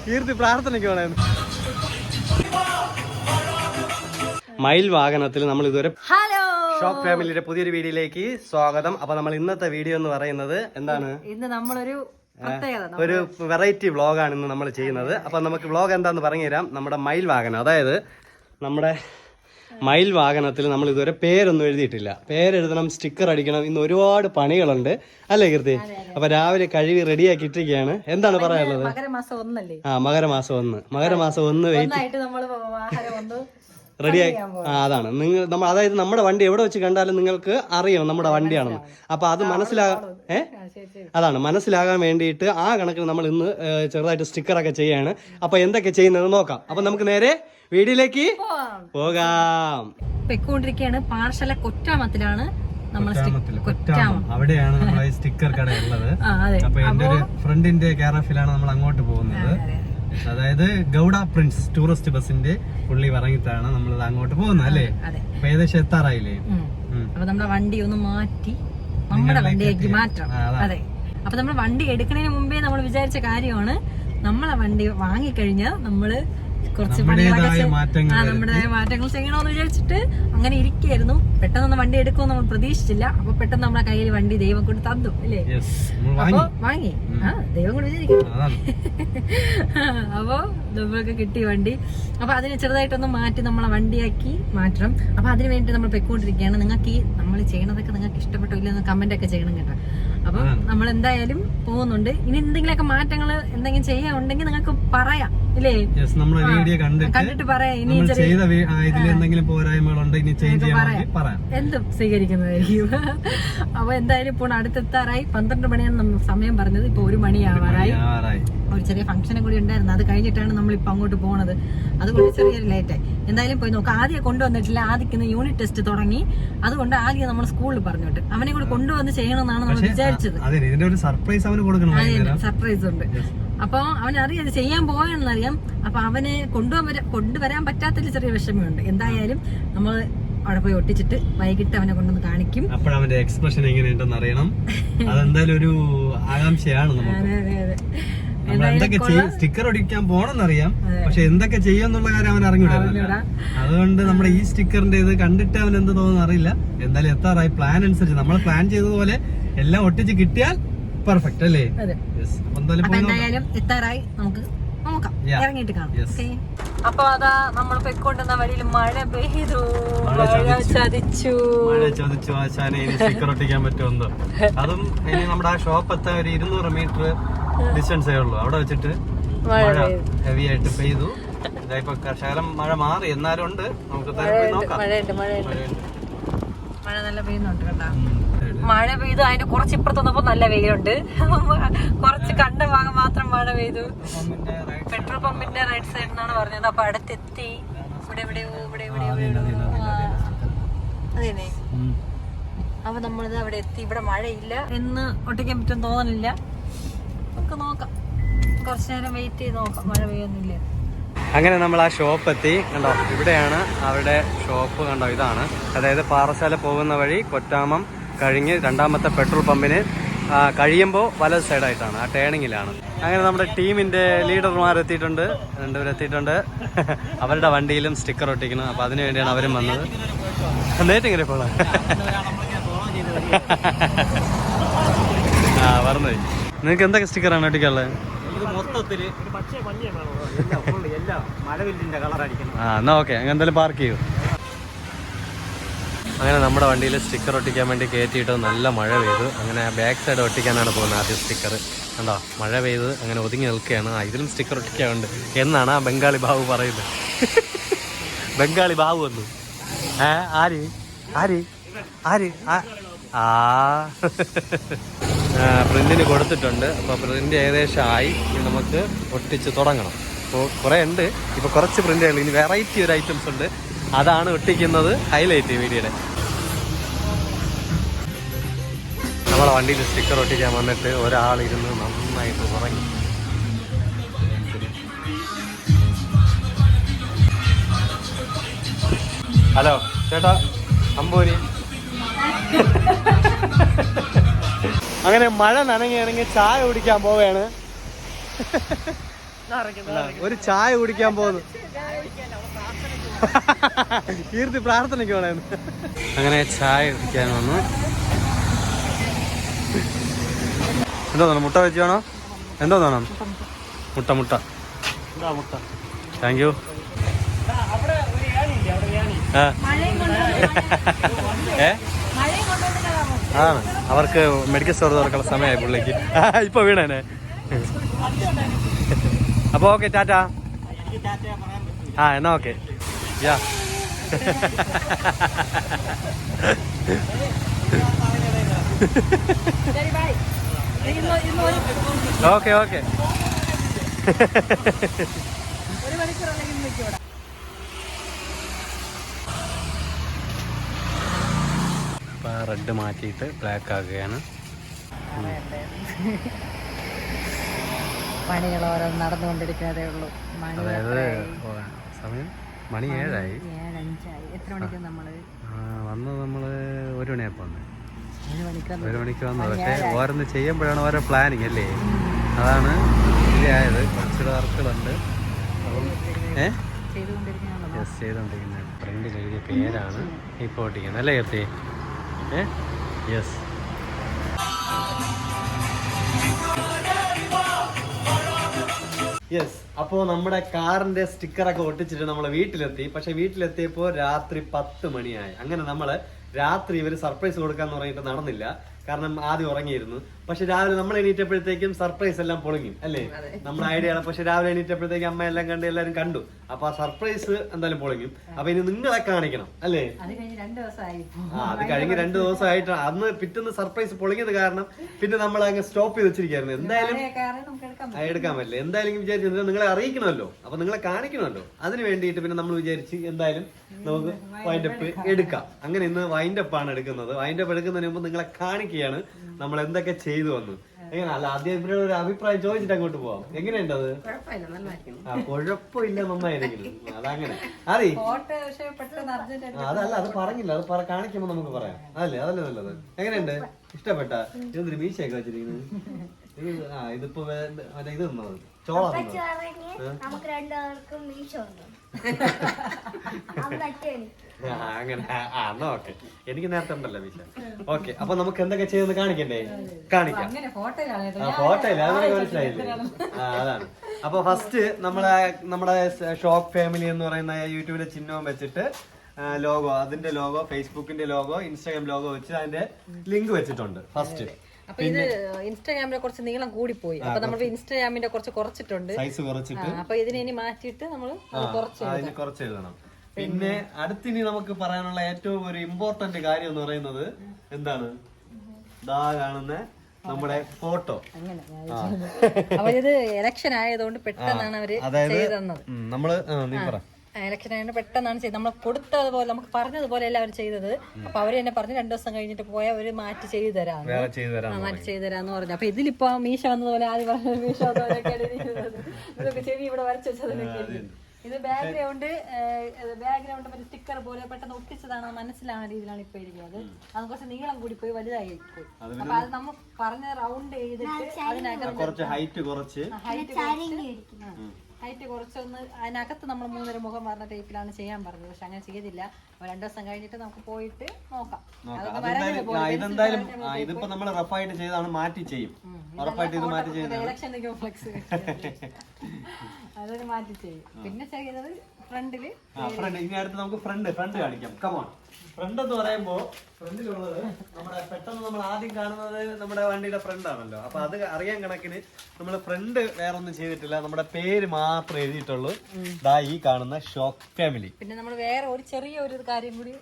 കീർത്തി പ്രാർത്ഥനയ്ക്ക് വേണം. മയിൽ വാഹനത്തിൽ നമ്മൾ ഇതുവരെ ഷോപ്പ് ഫാമിലിയുടെ പുതിയൊരു വീഡിയോയിലേക്ക് സ്വാഗതം. അപ്പൊ നമ്മൾ ഇന്നത്തെ വീഡിയോ എന്ന് പറയുന്നത് എന്താണ്? ഇന്ന് നമ്മളൊരു ഒരു വെറൈറ്റി വ്ളോഗാണ് ഇന്ന് നമ്മൾ ചെയ്യുന്നത്. അപ്പൊ നമുക്ക് വ്ളോഗ് എന്താന്ന് പറഞ്ഞു തരാം. നമ്മുടെ മയിൽ വാഹനം, അതായത് നമ്മുടെ മയിൽ വാഹനത്തിൽ നമ്മൾ ഇതുവരെ പേരൊന്നും എഴുതിയിട്ടില്ല. പേരെഴുതണം, സ്റ്റിക്കർ അടിക്കണം, ഇന്ന് ഒരുപാട് പണികളുണ്ട് അല്ലേ കീർത്തി? അപ്പൊ രാവിലെ കഴുകി റെഡിയാക്കി ഇട്ടിരിക്കുകയാണ്. എന്താണ് പറയാനുള്ളത്? മകരമാസം 1 റെഡിയായി. അതാണ് നമ്മൾ, അതായത് നമ്മുടെ വണ്ടി എവിടെ വെച്ച് കണ്ടാലും നിങ്ങൾക്ക് അറിയണം നമ്മുടെ വണ്ടിയാണെന്ന്. അപ്പൊ അത് മനസ്സിലാകാൻ വേണ്ടിയിട്ട് ആ കണക്കിന് നമ്മൾ ഇന്ന് ചെറുതായിട്ട് സ്റ്റിക്കറൊക്കെ ചെയ്യാണ്. അപ്പൊ എന്തൊക്കെ ചെയ്യുന്നത് നോക്കാം. അപ്പൊ നമുക്ക് നേരെ വീഡിയോയിലേക്ക് പോകാം. പൊയ്ക്കൊണ്ടിരിക്കുകയാണ്. പാർശല കൊറ്റാമത്തിലാണ് അവിടെയാണ് നമ്മുടെ സ്റ്റിക്കർ കട ഉള്ളത്. അപ്പൊ എന്റെ ഒരു ഫ്രണ്ടിന്റെ കെയർഓഫിലാണ് നമ്മൾ അങ്ങോട്ട് പോകുന്നത്. അതായത് ഗൗഡ പ്രിൻസ് ടൂറിസ്റ്റ് ബസിന്റെ പുള്ളി പറഞ്ഞിട്ടാണ് നമ്മൾ അങ്ങോട്ട് പോകുന്നത് അല്ലേ? അപ്പൊ ഏകദേശം എത്താറായില്ലേ? അപ്പൊ നമ്മുടെ വണ്ടി ഒന്ന് മാറ്റി നമ്മുടെ വണ്ടിയേക്ക് മാറ്റണം. അതെ, അപ്പൊ നമ്മൾ വണ്ടി എടുക്കുന്നതിന് മുമ്പേ നമ്മൾ വിചാരിച്ച കാര്യമാണ്, നമ്മളെ വണ്ടി വാങ്ങിക്കഴിഞ്ഞാൽ നമ്മള് കുറച്ച് നമ്മുടേതായ മാറ്റങ്ങൾ ചെയ്യണമെന്ന് വിചാരിച്ചിട്ട് അങ്ങനെ ഇരിക്കുകയായിരുന്നു. പെട്ടെന്ന് വണ്ടി എടുക്കുമെന്ന് നമ്മൾ പ്രതീക്ഷിച്ചില്ല. അപ്പൊ പെട്ടെന്ന് നമ്മളെ കയ്യിൽ വണ്ടി ദൈവം കൊണ്ട് തന്നു അല്ലേ? അപ്പൊ വാങ്ങി, ദൈവം കൊണ്ട് വിചാരിക്കും. അപ്പൊ നമ്മൾക്ക് കിട്ടിയ വണ്ടി. അപ്പൊ അതിനെ ചെറുതായിട്ടൊന്ന് മാറ്റി നമ്മളെ വണ്ടിയാക്കി മാറ്റണം. അപ്പൊ അതിന് വേണ്ടി നമ്മൾ പൊയ്ക്കൊണ്ടിരിക്കുകയാണ്. നിങ്ങൾക്ക് ഈ നമ്മൾ ചെയ്യണതൊക്കെ നിങ്ങൾക്ക് ഇഷ്ടപ്പെട്ടോ ഇല്ലെന്ന് കമന്റ് ഒക്കെ ചെയ്യണം കേട്ടോ. അപ്പൊ നമ്മൾ എന്തായാലും പോകുന്നുണ്ട്. ഇനി എന്തെങ്കിലുമൊക്കെ മാറ്റങ്ങൾ എന്തെങ്കിലും ചെയ്യാനുണ്ടെങ്കിൽ നിങ്ങൾക്ക് പറയാം ഇല്ലേ? വീഡിയോ കണ്ടിട്ട് പറയാം. ഇനി എന്തെങ്കിലും പോരായ്മകളുണ്ട്, ഇനി ചേഞ്ച് ചെയ്യാൻ എന്തും സ്വീകരിക്കുന്നതായിരിക്കും. അപ്പൊ എന്തായാലും ഇപ്പോൾ അടുത്തെത്താറായി. 12 മണിയാണ് നമ്മൾ സമയം പറഞ്ഞത്. ഇപ്പൊ 1 മണിയാവാറായി. ഒരു ചെറിയ ഫംഗ്ഷനും കൂടി ഉണ്ടായിരുന്നു. അത് കഴിഞ്ഞിട്ടാണ് നമ്മൾ ഇപ്പൊ അങ്ങോട്ട് പോകുന്നത്. അതുകൊണ്ട് ചെറിയൊരു ലേറ്റായി. എന്തായാലും പോയി നോക്കാം. ആദ്യം കൊണ്ടുവന്നിട്ടില്ല. ആദ്യം യൂണിറ്റ് ടെസ്റ്റ് തുടങ്ങി. അതുകൊണ്ട് ആദ്യം നമ്മൾ സ്കൂളിൽ പറഞ്ഞോട്ട് അവനെ കൂടെ കൊണ്ടുവന്ന് ചെയ്യണമെന്നാണ് നമ്മൾ വിചാരിച്ചത്. സർപ്രൈസ് ഉണ്ട്. അപ്പൊ അവനറിയാം ചെയ്യാൻ പോയാണെന്നറിയാം. അപ്പൊ അവനെ കൊണ്ടുവരാൻ പറ്റാത്തൊരു ചെറിയ വിഷമമുണ്ട്. എന്തായാലും നമ്മൾ അവിടെ പോയി ഒട്ടിച്ചിട്ട് വൈകിട്ട് അവനെ കൊണ്ടൊന്ന് കാണിക്കും. അവന്റെ എക്സ്പ്രഷൻ എങ്ങനെയുണ്ടെന്ന് അറിയണം. അതെന്തായാലും ഒരു ആകാംക്ഷയാണ് നമുക്ക്. സ്റ്റിക്കർ ഒടിക്കാൻ പോണെന്നറിയാം, പക്ഷെ എന്തൊക്കെ ചെയ്യുന്നുള്ള കാര്യം അവൻ അറിഞ്ഞൂടാ. അതുകൊണ്ട് നമ്മുടെ ഈ സ്റ്റിക്കറിന്റെ ഇത് കണ്ടിട്ട് അവൻ എന്ത് തോന്നുന്നു അറിയില്ല. എന്തായാലും എത്താറായി. പ്ലാൻ അനുസരിച്ച് നമ്മൾ പ്ലാൻ ചെയ്തതുപോലെ എല്ലാം ഒട്ടിച്ച് കിട്ടിയാൽ പെർഫെക്റ്റ് അല്ലേ? എന്തായാലും എത്താറായി. നമുക്ക് നോക്കാം, ഇറങ്ങിയിട്ട് കാണാം. അപ്പൊ അതാ നമ്മൾ പൊയ്ക്കൊണ്ടിരുന്ന വഴിയിൽ മഴ പെയ്തു. ചതിച്ചു ആശാനെ. ഇനി സ്റ്റിക്കർ ഒട്ടിക്കാൻ പറ്റുമെന്തോ. അതും ഇനി നമ്മുടെ ആ ഷോപ്പ് എത്താൻ ഒരു 200 മീറ്റർ ഡിസ്റ്റൻസേ ഉള്ളൂ. അവിടെ വെച്ചിട്ട് മഴ ഹെവി ആയിട്ട് പെയ്തു. ഇതായിപ്പോ ശകലം മഴ മാറി, എന്നാലും ഉണ്ട്. നമുക്ക് മഴ നല്ല പെയ്യുന്നുണ്ട് കേട്ടാ. മഴ പെയ്തു. അതിന്റെ കുറച്ച് ഇപ്പുറത്ത് വന്നപ്പോ നല്ല വെയിലുണ്ട്. കുറച്ച് കണ്ട ഭാഗം മാത്രം മഴ പെയ്തു. പെട്രോൾ പമ്പിന്റെ റൈറ്റ് സൈഡിൽ നിന്നാണ് പറഞ്ഞത്. അപ്പൊ അടുത്തെത്തി. ഇവിടെ അതെന്നെ. അപ്പൊ നമ്മളിത് അവിടെ എത്തി. ഇവിടെ മഴയില്ല എന്ന് ഒട്ടിക്കാൻ പറ്റുമെന്ന് തോന്നുന്നില്ല. നമുക്ക് നോക്കാം, കുറച്ചു നേരം വെയിറ്റ് ചെയ്ത് നോക്കാം. മഴ പെയ്യുന്നില്ല. അങ്ങനെ നമ്മൾ ആ ഷോപ്പ് എത്തി. കണ്ടോ, ഇവിടെയാണ് അവരുടെ ഷോപ്പ്. കണ്ടോ, ഇതാണ്. അതായത് പാറശാല പോകുന്ന വഴി കൊറ്റാമം കഴിഞ്ഞ് 2ാമത്തെ പെട്രോൾ പമ്പിന് കഴിയുമ്പോൾ വലത് സൈഡായിട്ടാണ്, ആ ടേണിങ്ങിലാണ്. അങ്ങനെ നമ്മുടെ ടീമിന്റെ ലീഡർമാരെത്തിയിട്ടുണ്ട്. 2 പേരെത്തിയിട്ടുണ്ട്. അവരുടെ വണ്ടിയിലും സ്റ്റിക്കർ ഒട്ടിക്കണം. അപ്പൊ അതിനു വേണ്ടിയാണ് അവരും വന്നത്. നേറ്റിങ്ങനെ പോളാം. പറഞ്ഞു. നിങ്ങൾക്ക് എന്തൊക്കെ സ്റ്റിക്കറാണ് ഒട്ടിക്കാനുള്ളത്? എന്നാ ഓക്കെ, അങ്ങനെ എന്തായാലും പാർക്ക് ചെയ്യൂ. അങ്ങനെ നമ്മുടെ വണ്ടിയിൽ സ്റ്റിക്കർ ഒട്ടിക്കാൻ വേണ്ടി കയറ്റിയിട്ട് നല്ല മഴ പെയ്തു. അങ്ങനെ ബാക്ക് സൈഡ് ഒട്ടിക്കാനാണ് പോകുന്നത്. ആദ്യം സ്റ്റിക്കർ കണ്ടോ, മഴ പെയ്ത് അങ്ങനെ ഒതുങ്ങി നിൽക്കുകയാണ്. ഇതിലും സ്റ്റിക്കർ ഒട്ടിക്കാറുണ്ട് എന്നാണ് ആ ബംഗാളി ബാബു പറയുന്നത്. ബംഗാളി ബാബു വന്നു. ആര് ആര് ആര് പ്രിന്റിന് കൊടുത്തിട്ടുണ്ട്. അപ്പോൾ പ്രിന്റ് ഏകദേശം ആയി. ഇനി നമുക്ക് ഒട്ടിച്ച് തുടങ്ങണം. അപ്പോൾ കുറേ ഉണ്ട്. ഇപ്പോൾ കുറച്ച് പ്രിന്റുകൾ, ഇനി വെറൈറ്റി ഒരു ഐറ്റംസ് ഉണ്ട്. അതാണ് ഒട്ടിക്കുന്നത് ഹൈലൈറ്റ് വീഡിയോയുടെ. നമ്മളെ വണ്ടിയിൽ സ്റ്റിക്കർ ഒട്ടിക്കാൻ വന്നിട്ട് ഒരാളിരുന്ന് നന്നായിട്ട് ഉറങ്ങി. ഹലോ ചേട്ടാ, അമ്പൂരി. അങ്ങനെ മഴ നനങ്ങി ചായ കുടിക്കാൻ പോവുകയാണ്. ഒരു ചായ കുടിക്കാൻ പോകുന്നു. കീർത്തി പ്രാർത്ഥനയ്ക്ക് വേണമെന്ന്. അങ്ങനെ ചായ കുടിക്കാൻ വന്നു. എന്തോ തോന്നണം, മുട്ട വെച്ച് വേണോ? എന്തോ തോന്നണം? മുട്ട മുട്ട താങ്ക് യു. ആണ് അവർക്ക് മെഡിക്കൽ സ്റ്റോർ തുറക്കാനുള്ള സമയമായി പുള്ളിക്ക്. ഇപ്പൊ വീണേനെ. അപ്പൊ ഓക്കെ, ടാറ്റാ. എന്നാ okay. Yeah okay okay. Red മാറ്റിയിട്ട് ബ്ലാക്ക് ആക്കുകയാണ്. പണികൾ ഓരോ നടന്നുകൊണ്ടിരിക്കുന്നതേ ഉള്ളൂ. അതായത് സമയം മണി 7:05. 7:05. എത്ര മണിക്ക് നമ്മള് വന്നത്? നമ്മള് 1 മണിയായപ്പോ വന്നു. 1 മണിക്ക് വന്നത്. പക്ഷെ ഓരോന്ന് ചെയ്യുമ്പോഴാണ് ഓരോ പ്ലാനിങ് അല്ലേ, അതാണ് ശരിയായത്. കുറച്ച് വർക്കുകളുണ്ട്. ചെയ്തുകൊണ്ടിരിക്കുന്നത്. ഫ്രണ്ടിൽ എഴുതിയ പേരാണ് ഇപ്പോൾ ഒട്ടിക്കുന്നത് അല്ലേ കീർത്തി? യെസ്. യെസ്. അപ്പോൾ നമ്മുടെ കാറിന്റെ സ്റ്റിക്കറൊക്കെ ഒട്ടിച്ചിട്ട് നമ്മളെ വീട്ടിലെത്തി. പക്ഷെ വീട്ടിലെത്തിയപ്പോൾ രാത്രി 10 മണിയായി. അങ്ങനെ നമ്മള് രാത്രി ഇവര് സർപ്രൈസ് കൊടുക്കാന്ന് പറഞ്ഞിട്ട് നടന്നില്ല. കാരണം ആദ്യം ഉറങ്ങിയിരുന്നു. പക്ഷെ രാവിലെ നമ്മൾ എണീറ്റപ്പോഴത്തേക്കും സർപ്രൈസ് എല്ലാം പൊളിഞ്ഞു അല്ലേ, നമ്മുടെ ഐഡിയ. പക്ഷെ രാവിലെ എണീറ്റപ്പോഴത്തേക്കും അമ്മ എല്ലാം കണ്ട് എല്ലാരും കണ്ടു. അപ്പൊ ആ സർപ്രൈസ് എന്തായാലും പൊളിഞ്ഞു. അപ്പൊ ഇനി നിങ്ങളെ കാണിക്കണം അല്ലേ? അത് കഴിഞ്ഞ് 2 ദിവസമായിട്ട് അന്ന് പിറ്റേന്ന് സർപ്രൈസ് പൊളിഞ്ഞത് കാരണം പിന്നെ നമ്മൾ അങ്ങ് സ്റ്റോപ്പ് ചെയ്ത് വെച്ചിരിക്കായിരുന്നു. എന്തായാലും എടുക്കാൻ പറ്റില്ല. എന്തായാലും വിചാരിച്ചത് നിങ്ങളെ അറിയിക്കണമല്ലോ, അപ്പൊ നിങ്ങളെ കാണിക്കണമല്ലോ. അതിന് വേണ്ടിയിട്ട് പിന്നെ നമ്മൾ വിചാരിച്ച് എന്തായാലും നമുക്ക് വൈൻഡപ്പ് എടുക്കാം. അങ്ങനെ ഇന്ന് വൈൻഡപ്പ് ആണ് എടുക്കുന്നത്. വൈൻഡപ്പ് എടുക്കുന്നതിന് മുമ്പ് നിങ്ങളെ കാണിക്കുകയാണ് നമ്മൾ എന്തൊക്കെ ചെയ്തു വന്നു. എങ്ങനെ അല്ല, ആദ്യം ഇവരുടെ ഒരു അഭിപ്രായം ചോദിച്ചിട്ട് അങ്ങോട്ട് പോവാം. എങ്ങനെയുണ്ടത്? കുഴപ്പമില്ല, നന്നായിരിക്കും. അതങ്ങനെ അതെ. അതല്ല, അത് പറഞ്ഞില്ല, അത് കാണിക്കുമ്പോ നമുക്ക് പറയാം. അതല്ലേ നല്ലത്. എങ്ങനെയുണ്ട്? ഇഷ്ടപ്പെട്ട? ഇതൊരു മീശയൊക്കെ വെച്ചിരിക്കുന്നത്. ഇതിപ്പോ മറ്റേ ഇത് തിന്നത് ചോള. അങ്ങനെ എന്നാ ഓക്കെ. എനിക്ക് നേരത്തെ ഉണ്ടല്ലോ മീശ. ഓക്കെ, അപ്പൊ നമുക്ക് എന്തൊക്കെ ചെയ്യുന്നത് കാണിക്കണ്ടേ? കാണിക്കാം. ഫോട്ടോയില്ല, അതൊക്കെ മനസ്സിലായില്ലേ? അതാണ്. അപ്പൊ ഫസ്റ്റ് നമ്മുടെ ഷോക്ക് ഫാമിലി എന്ന് പറയുന്ന യൂട്യൂബിലെ ചിഹ്നവും വെച്ചിട്ട് ലോഗോ, അതിന്റെ ലോഗോ, ഫേസ്ബുക്കിന്റെ ലോഗോ, ഇൻസ്റ്റാഗ്രാം ലോഗോ വെച്ച് അതിന്റെ ലിങ്ക് വെച്ചിട്ടുണ്ട് ഫസ്റ്റ്. അപ്പൊ ഇത് ഇൻസ്റ്റാഗ്രാമിലെ കുറച്ച് നീളം കൂടിപ്പോയി. അപ്പൊ നമ്മൾ ഇൻസ്റ്റാഗ്രാമിന്റെ കുറച്ചിട്ടുണ്ട്, സൈസ് കുറച്ചിട്ട്. അപ്പൊ ഇതിനെ ഇനി മാറ്റിയിട്ട് നമ്മൾ കുറച്ച് എഴുതണം. പിന്നെ അടുത്തിനി നമുക്ക് പറയാനുള്ള ഏറ്റവും ഒരു ഇമ്പോർട്ടന്റ് കാര്യം എന്ന് പറയുന്നത് എന്താണ്? ദാ കാണുന്ന നമ്മുടെ ഫോട്ടോ. അപ്പൊ ഇത് ഇലക്ഷൻ ആയതുകൊണ്ട് പെട്ടെന്നാണ് അവര് ചെയ്തത്. നമ്മള് നീ പറ. ഇലക്ഷൻ ആയതുകൊണ്ട് പെട്ടെന്നാണ് ചെയ്തത്. നമ്മൾ കൊടുത്തതുപോലെ, നമുക്ക് പറഞ്ഞതുപോലെ അല്ല അവർ ചെയ്തത്. അപ്പൊ അവര് തന്നെ പറഞ്ഞു 2 ദിവസം കഴിഞ്ഞിട്ട് പോയാൽ അവര് മാറ്റി ചെയ്തു തരാന്ന് പറഞ്ഞു. അപ്പൊ ഇതിലിപ്പോ മീശ വന്നതുപോലെ ആദ്യം പറഞ്ഞ മീശ ഇതൊക്കെ ചെവി ഇവിടെ വരച്ചു വെച്ചതിനൊക്കെ. ഇത് ബാക്ക്ഗ്രൗണ്ട് മറ്റേ സ്റ്റിക്കർ പോലെ പെട്ടെന്ന് ഒട്ടിച്ചതാണ്, മനസ്സിലാവുന്ന രീതിയിലാണ് ഇപ്പൊ ഇരിക്കുന്നത്. അത് കുറച്ച് നീളം കൂടി പോയി, വലുതായി പോയി. അപ്പൊ അത് നമ്മൾ പറഞ്ഞ റൗണ്ട് ചെയ്തിട്ട് അതിനകത്ത് ഹൈറ്റ് കുറച്ചൊന്ന് അതിനകത്ത് നമ്മൾ 3.5 മുഖം പറഞ്ഞ ടൈപ്പിലാണ് ചെയ്യാൻ പറഞ്ഞത്. പക്ഷെ അങ്ങനെ ചെയ്തില്ല. 2 ദിവസം കഴിഞ്ഞിട്ട് നമുക്ക് പോയിട്ട് നോക്കാം. ഇതെന്തായാലും ഇതിപ്പോ നമ്മൾ റഫായിട്ട് ചെയ്താണ്, മാറ്റി ചെയ്യും. ഉറപ്പായിട്ട് ഇത് മാറ്റി ചെയ്യും. അതൊരു മാറ്റി ചെയ്യും. പിന്നെ ചെയ്തത് ഫ്രണ്ടില്. ഇനി അടുത്ത് നമുക്ക് ഫ്രണ്ട് കാണിക്കാം. കമോൺ. ഫ്രണ്ട് എന്ന് പറയുമ്പോ ഫ്രണ്ടിലുള്ളത് നമ്മുടെ പെട്ടെന്ന് നമ്മൾ ആദ്യം കാണുന്നത് നമ്മുടെ വണ്ടിയുടെ ഫ്രണ്ട് ആണല്ലോ. അപ്പൊ അത് അറിയാൻ കണക്കിന് നമ്മൾ ഫ്രണ്ട് വേറെ ഒന്നും ചെയ്തിട്ടില്ല. നമ്മുടെ പേര് മാത്രം എഴുതിയിട്ടുള്ളൂ. ദാ ഈ കാണുന്ന ഷോക്ക് ഫാമിലി. പിന്നെ നമ്മൾ വേറെ ഒരു ചെറിയൊരു കാര്യം കൂടി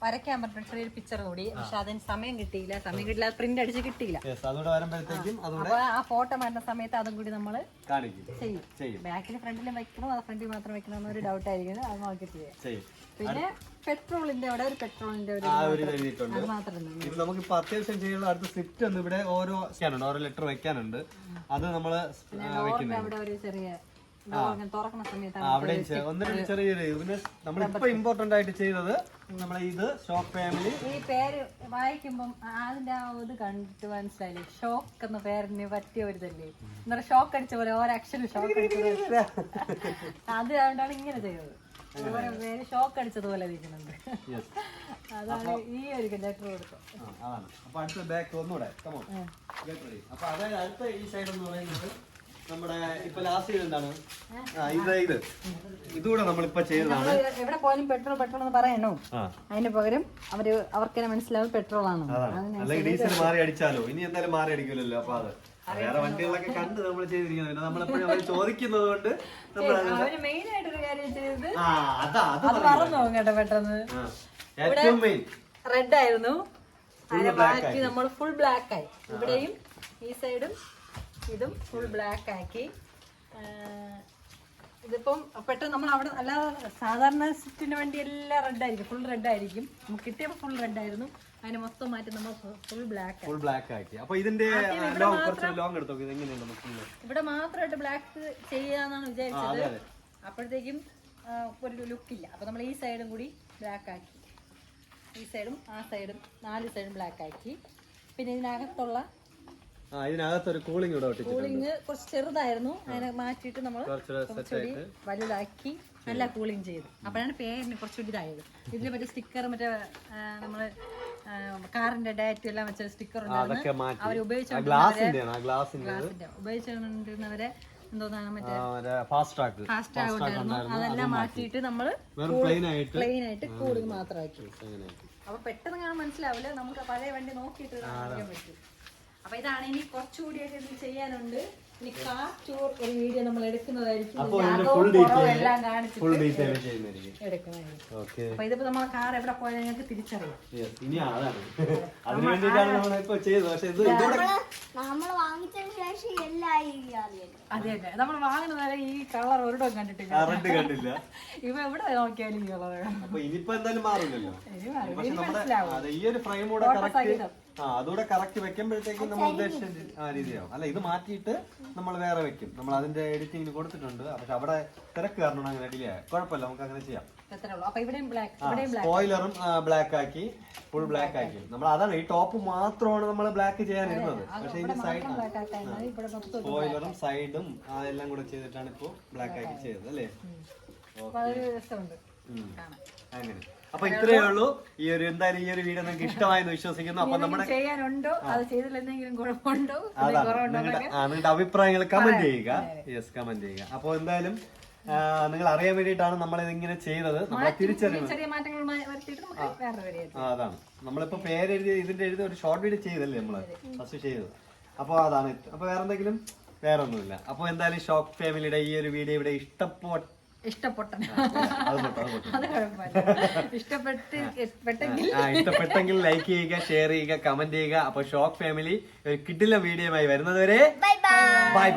വരയ്ക്കാൻ പറ്റും, ചെറിയൊരു പിക്ചർ കൂടി. പക്ഷെ അതിന് സമയം കിട്ടിയില്ല, പ്രിന്റ് അടിച്ച് കിട്ടിയില്ല. അതോടെ വരുമ്പോഴത്തേക്കും ആ ഫോട്ടോ വരുന്ന സമയത്ത് അതും കൂടി നമ്മൾ ചെയ്യും. ബാക്കിൽ ഫ്രണ്ടിലും വെക്കണോ അത് ഫ്രണ്ടിൽ മാത്രം വെക്കണോ എന്നൊരു ഡൗട്ട് ആയിരിക്കും. അത് നോക്കിയിട്ട് ചെയ്യും. പിന്നെ പെട്രോളിന്റെ അവിടെ ഒരു പെട്രോളിന്റെ ഒരു മാത്രം നമുക്കിപ്പോ അത്യാവശ്യം ചെയ്യാനുള്ള അടുത്ത സ്വിഫ്റ്റ് ഒന്ന് ഇവിടെ ഓരോ ലെറ്റർ വെക്കാനുണ്ട്. അത് നമ്മള് അവിടെ ഒരു ചെറിയ അങ്ങനെ തുറക്കുന്ന സമയത്ത് അവിടെ ഒന്നിനും ചെറിയൊരു പിന്നെ നമ്മളിപ്പോ ഇമ്പോർട്ടന്റ് ആയിട്ട് ചെയ്തത് നമ്മളെ ഇത് ഷോപ്പ് ഫാമിലി. ഈ പേര് വായിക്കുമ്പം അതിന്റെ ആ ഇത് കണ്ടിട്ട് മനസ്സിലായില്ലേ, ഷോക്ക് എന്ന പേരിന് പറ്റിയ ഒരു ഇതല്ലേ, എന്താ ഷോക്ക് അടിച്ച പോലെ ഓരോ അക്ഷരം ഷോക്ക് അടിച്ചത്. അത് അതുകൊണ്ടാണ് ഇങ്ങനെ ചെയ്തത്, ഓരോ പേര് ഷോക്ക് അടിച്ചതുപോലെ ഇരിക്കുന്നുണ്ട്. അതാണ് ഈ ഒരു ലെറ്റർ കൊടുത്തത്. അതാണ്. അപ്പൊ അടുത്ത ബാക്ക് ഒന്നുകൂടെ അപ്പൊ അതായത് അടുത്ത ഈ സൈഡ് എന്ന് പറയുന്നത് നമ്മുടെ ഇപ്പൊ ലാസ്റ്റ് എന്താണ് ഇതുകൂടെ നമ്മളിപ്പോ ചെയ്തതാണ്. എവിടെ പോയാലും പെട്രോൾ എന്ന് പറയണോ, അതിന് പകരം അവർക്കെന്നെ മനസ്സിലാവും പെട്രോൾ ആണ്. അല്ലെങ്കിൽ ഡീസൽ മാറി അടിച്ചാലോ, ഇനി എന്തായാലും മാറി അടിക്കില്ലല്ലോ. അപ്പൊ അത് വേറെ വണ്ടികളൊക്കെ കണ്ട് നമ്മൾ ചെയ്തിരിക്കുന്നത്, പിന്നെ നമ്മളെപ്പോഴും അവർ ചോദിക്കുന്നത് കൊണ്ട് മെയിൻ ആയിട്ടൊരു കാര്യം ചെയ്തത് അത് മറന്നു പോകും കേട്ടോ പെട്ടെന്ന്. ഏറ്റവും മെയിൻ റെഡ് ആയിരുന്നു, അതിനെ മാറ്റി നമ്മൾ ഫുൾ ബ്ലാക്ക് ആയി. ഇവിടെയും ഈ സൈഡും ഇതും ഫുൾ ബ്ലാക്ക് ആക്കി. ഇതിപ്പം പെട്ടെന്ന് നമ്മൾ അവിടെ അല്ലാതെ സാധാരണ സ്വിഫ്റ്റിന്റെ വണ്ടി എല്ലാം റെഡ് ആയിരിക്കും, ഫുൾ റെഡ് ആയിരിക്കും. നമുക്ക് കിട്ടിയപ്പോൾ ഫുൾ റെഡ് ആയിരുന്നു, അതിനെ മൊത്തം മാറ്റി നമ്മൾ ഫുൾ ബ്ലാക്ക് ആക്കി. അപ്പൊ ഇതിന്റെ ലോങ് എടുത്തോ, ഇവിടെ മാത്രമായിട്ട് ബ്ലാക്ക് ചെയ്യാന്നാണ് വിചാരിച്ചത്. അപ്പോഴത്തേക്കും ഒരു ലുക്കില്ല. അപ്പൊ നമ്മൾ ഈ സൈഡും കൂടി ബ്ലാക്ക് ആക്കി, ഈ സൈഡും ആ സൈഡും 4 സൈഡും ബ്ലാക്ക് ആക്കി. പിന്നെ ഇതിനകത്തുള്ള ഇതിനകത്തൊരു കൂളിംഗ് കുറച്ച് ചെറുതായിരുന്നു, അതിനെ മാറ്റിയിട്ട് നമ്മൾ കുറച്ചുകൂടി വലുതാക്കി നല്ല കൂളിംഗ് ചെയ്തു. അപ്പോഴാണ് പേരിന് കുറച്ചുകൂടി ഇതായത്. ഇതിന് മറ്റേ സ്റ്റിക്കർ, മറ്റേ നമ്മള് കാറിന്റെ ഡയറ്റ് എല്ലാം വെച്ച സ്റ്റിക്കർ ഉണ്ടായിരുന്നു. അവർ ഉപയോഗിച്ചുകൊണ്ടിരുന്നവരെ എന്തോന്നാണ് മറ്റേ ഫാസ്റ്റ് ട്രാക്ക് ഉണ്ടായിരുന്നു, അതെല്ലാം മാറ്റിയിട്ട് നമ്മള് പ്ലെയിൻ ആയിട്ട് കൂളിംഗ് മാത്രമാക്കി. അപ്പൊ പെട്ടെന്ന് കാണാൻ മനസ്സിലാവില്ല, നമുക്ക് പഴയ വണ്ടി നോക്കിയിട്ട് അറിയാൻ പറ്റും. അപ്പൊ ഇതാണ് ഇനി കുറച്ചുകൂടി ചെയ്യാനുണ്ട്. ഇനി കാർ ടൂർ ഒരു വീഡിയോ നമ്മൾ എടുക്കുന്നതായിരിക്കും, എല്ലാം കാണിച്ചിട്ട് എടുക്കുന്നതായിരിക്കും. അപ്പൊ ഇതിപ്പോ നമ്മളെ കാർ എവിടെ പോയാൽ ഞങ്ങൾക്ക് തിരിച്ചറിയാം. അതെ അതെ, നമ്മൾ വാങ്ങുന്ന വരെ ഈ കളർ ഒരിടവും കണ്ടിട്ടില്ല. ഇവ എവിടെ നോക്കിയാലും ഈ കളർ അതുകൂടെ കറക്റ്റ് വെക്കുമ്പോഴത്തേക്കും നമ്മൾ ഉദ്ദേശിച്ച രീതിയാവും. അല്ല, ഇത് മാറ്റിയിട്ട് നമ്മൾ വേറെ വെക്കും. നമ്മൾ അതിന്റെ എഡിറ്റിംഗിന് കൊടുത്തിട്ടുണ്ട്, പക്ഷെ അവിടെ തിരക്ക് കാരണം അങ്ങനെ ഡിലേ ആയി. കുഴപ്പമില്ല, നമുക്ക് അങ്ങനെ ചെയ്യാം. സ്പോയിലറും ബ്ലാക്ക് ആക്കി, ഫുൾ ബ്ലാക്ക് ആക്കി. നമ്മൾ അതാണ് ഈ ടോപ്പ് മാത്രമാണ് നമ്മൾ ബ്ലാക്ക് ചെയ്യാനിരുന്നത്. പക്ഷെ ഇതിന്റെ സൈഡ് സ്പോയിലറും സൈഡും എല്ലാം കൂടെ ചെയ്തിട്ടാണ് ഇപ്പൊ ബ്ലാക്ക് ആക്കി ചെയ്തത് അല്ലേ. അങ്ങനെ. അപ്പൊ ഇത്രയേ ഉള്ളൂ ഈ ഒരു എന്തായാലും ഈ ഒരു വീഡിയോ നിങ്ങൾക്ക് ഇഷ്ടമായെന്ന് വിശ്വസിക്കുന്നു. അപ്പൊ നമ്മുടെ നിങ്ങളുടെ അഭിപ്രായങ്ങൾ കമന്റ് ചെയ്യുക. യെസ്, കമന്റ് ചെയ്യുക. അപ്പൊ എന്തായാലും നിങ്ങൾ അറിയാൻ വേണ്ടിയിട്ടാണ് നമ്മൾ ഇതിങ്ങനെ ചെയ്തത്. നമ്മളെ തിരിച്ചറിയുന്നത് അതാണ്. നമ്മളിപ്പോ പേരെഴുതി ഇതിന്റെ എഴുതി ഒരു ഷോർട്ട് വീഡിയോ ചെയ്തല്ലേ നമ്മള് ഫസ്റ്റ് ചെയ്തത്. അപ്പൊ അതാണ്. അപ്പൊ വേറെ എന്തെങ്കിലും? വേറെ ഒന്നുമില്ല. അപ്പൊ എന്തായാലും ഷോക്ക് ഫാമിലിയുടെ ഈ ഒരു വീഡിയോ ഇവിടെ ഇഷ്ടപ്പെട്ടെങ്കിൽ ലൈക്ക് ചെയ്യുക, ഷെയർ ചെയ്യുക, കമന്റ് ചെയ്യുക. അപ്പൊ ഷോക്ക് ഫാമിലി ഒരു കിടിലൻ വീഡിയോയുമായി വരുന്നതുവരെ ബൈ ബൈ.